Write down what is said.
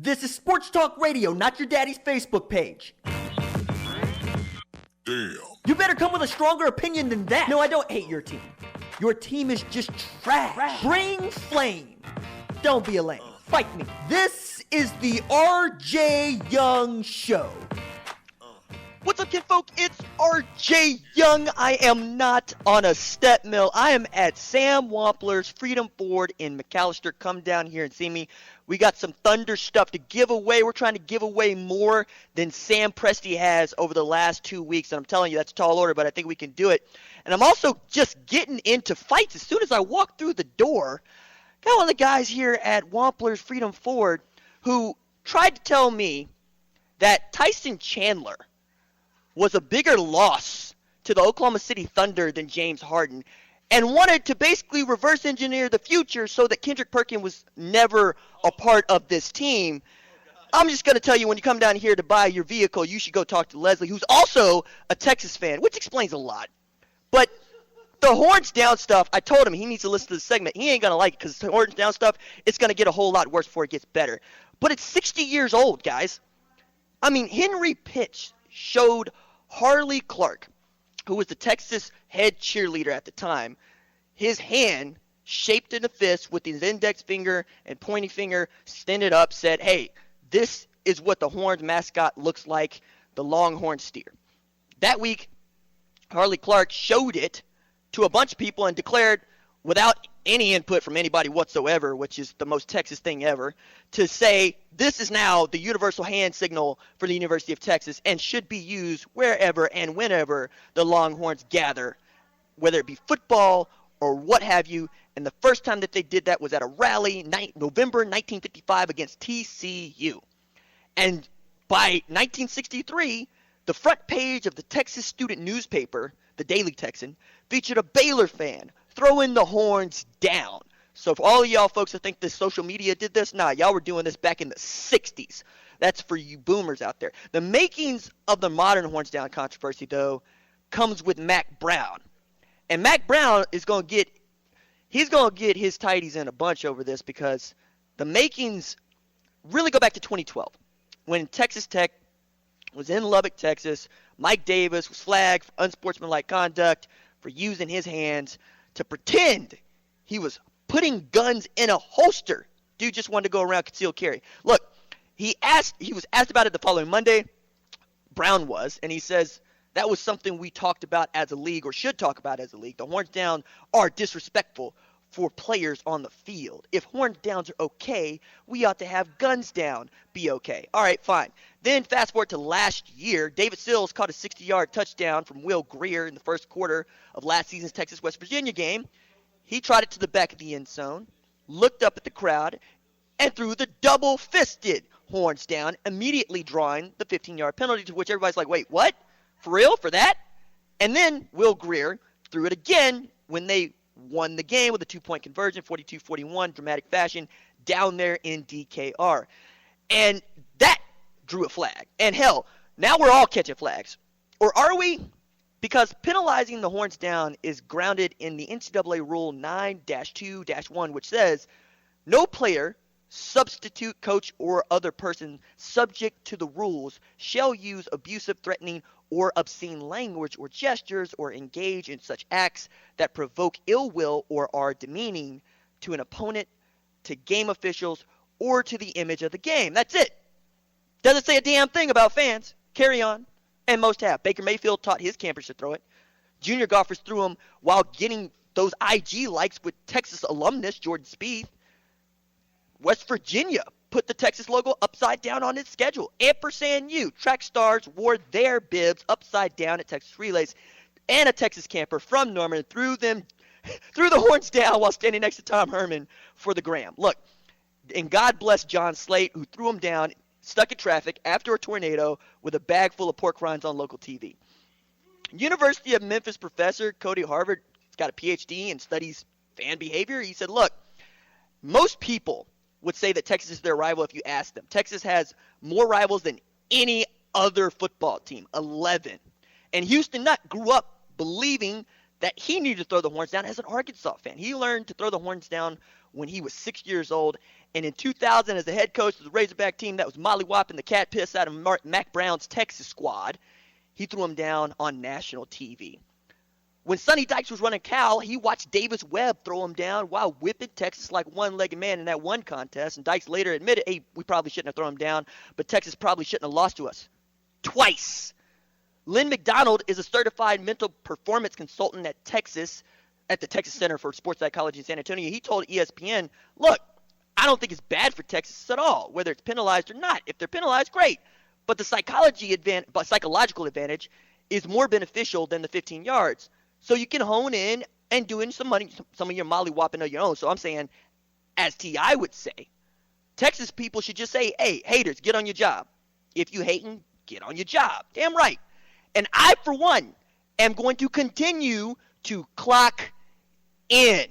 This is Sports Talk Radio, not your daddy's Facebook page. Damn. You better come with a stronger opinion than that. No, I don't hate your team. Your team is just trash. Bring flame. Don't be a lame. Fight me. This is the RJ Young Show. What's up, kinfolk? It's RJ Young. I am not on a step mill. I am at Sam Wampler's Freedom Ford in McAllister. Come down here and see me. We got some Thunder stuff to give away. We're trying to give away more than Sam Presti has over the last 2 weeks. And I'm telling you, that's a tall order, but I think we can do it. And I'm also just getting into fights. As soon as I walk through the door, got one of the guys here at Wampler's Freedom Ford who tried to tell me that Tyson Chandler was a bigger loss to the Oklahoma City Thunder than James Harden, and wanted to basically reverse engineer the future so that Kendrick Perkins was never a part of this team. I'm just going to tell you, when you come down here to buy your vehicle, you should go talk to Leslie, who's also a Texas fan, which explains a lot. But the horns down stuff, I told him he needs to listen to the segment. He ain't going to like it because the horns down stuff, it's going to get a whole lot worse before it gets better. But it's 60 years old, guys. I mean, Henry Pitch showed Harley Clark, who was the Texas head cheerleader at the time, his hand shaped in a fist with his index finger and pointing finger extended up, said, hey, this is what the Horns mascot looks like, the Longhorn steer. That week, Harley Clark showed it to a bunch of people and declared, without any input from anybody whatsoever, which is the most Texas thing ever, to say this is now the universal hand signal for the University of Texas and should be used wherever and whenever the Longhorns gather, whether it be football or what have you. And the first time that they did that was at a rally, November 1955 against TCU. And by 1963, the front page of the Texas student newspaper, the Daily Texan, featured a Baylor fan throwing the horns down. So for all of y'all folks that think this social media did this, nah, y'all were doing this back in the 60s. That's for you boomers out there. The makings of the modern horns down controversy, though, comes with Mack Brown. And Mack Brown is going to get his tighties in a bunch over this, because the makings really go back to 2012 when Texas Tech was in Lubbock, Texas. Mike Davis was flagged for unsportsmanlike conduct for using his hands to pretend he was putting guns in a holster. Dude just wanted to go around concealed carry. Look, he was asked about it the following Monday. Brown was, and he says that was something we talked about as a league, or should talk about as a league. The horns down are disrespectful for players on the field. If horns downs are okay, we ought to have guns down be okay. All right, fine. Then fast forward to last year, David Sills caught a 60-yard touchdown from Will Grier in the first quarter of last season's Texas-West Virginia game. He trotted to the back of the end zone, looked up at the crowd, and threw the double-fisted horns down, immediately drawing the 15-yard penalty, to which everybody's like, wait, what? For real? For that? And then Will Grier threw it again when they won the game with a 2-point conversion, 42-41, dramatic fashion, down there in DKR. And that drew a flag. And hell, now we're all catching flags. Or are we? Because penalizing the horns down is grounded in the NCAA Rule 9-2-1, which says no player, substitute coach, or other person subject to the rules shall use abusive, threatening, or obscene language or gestures, or engage in such acts that provoke ill will or are demeaning to an opponent, to game officials, or to the image of the game. That's it. Doesn't say a damn thing about fans. Carry on. And most have. Baker Mayfield taught his campers to throw it. Junior golfers threw them while getting those IG likes with Texas alumnus Jordan Spieth. West Virginia put the Texas logo upside down on its schedule. Ampersand U. Track stars wore their bibs upside down at Texas relays. And a Texas camper from Norman threw the horns down while standing next to Tom Herman for the gram. Look, and God bless John Slate, who threw him down, stuck in traffic after a tornado with a bag full of pork rinds on local TV. University of Memphis professor Cody Harvard has got a PhD and studies fan behavior. He said, look, most people would say that Texas is their rival if you ask them. Texas has more rivals than any other football team, 11. And Houston Nutt grew up believing that he needed to throw the horns down as an Arkansas fan. He learned to throw the horns down when he was 6 years old. And in 2000, as the head coach of the Razorback team that was mollywopping the cat piss out of Mack Brown's Texas squad, he threw him down on national TV. When Sonny Dykes was running Cal, he watched Davis Webb throw him down while whipping Texas like one-legged man in that one contest. And Dykes later admitted, hey, we probably shouldn't have thrown him down, but Texas probably shouldn't have lost to us. Twice. Lynn McDonald is a certified mental performance consultant at the Texas Center for Sports Psychology in San Antonio. He told ESPN, look, I don't think it's bad for Texas at all, whether it's penalized or not. If they're penalized, great. But the psychological advantage is more beneficial than the 15 yards. So you can hone in and do in some of your molly-whopping of your own. So I'm saying, as T.I. would say, Texas people should just say, hey, haters, get on your job. If you hating, get on your job. Damn right. And I, for one, am going to continue to clock in.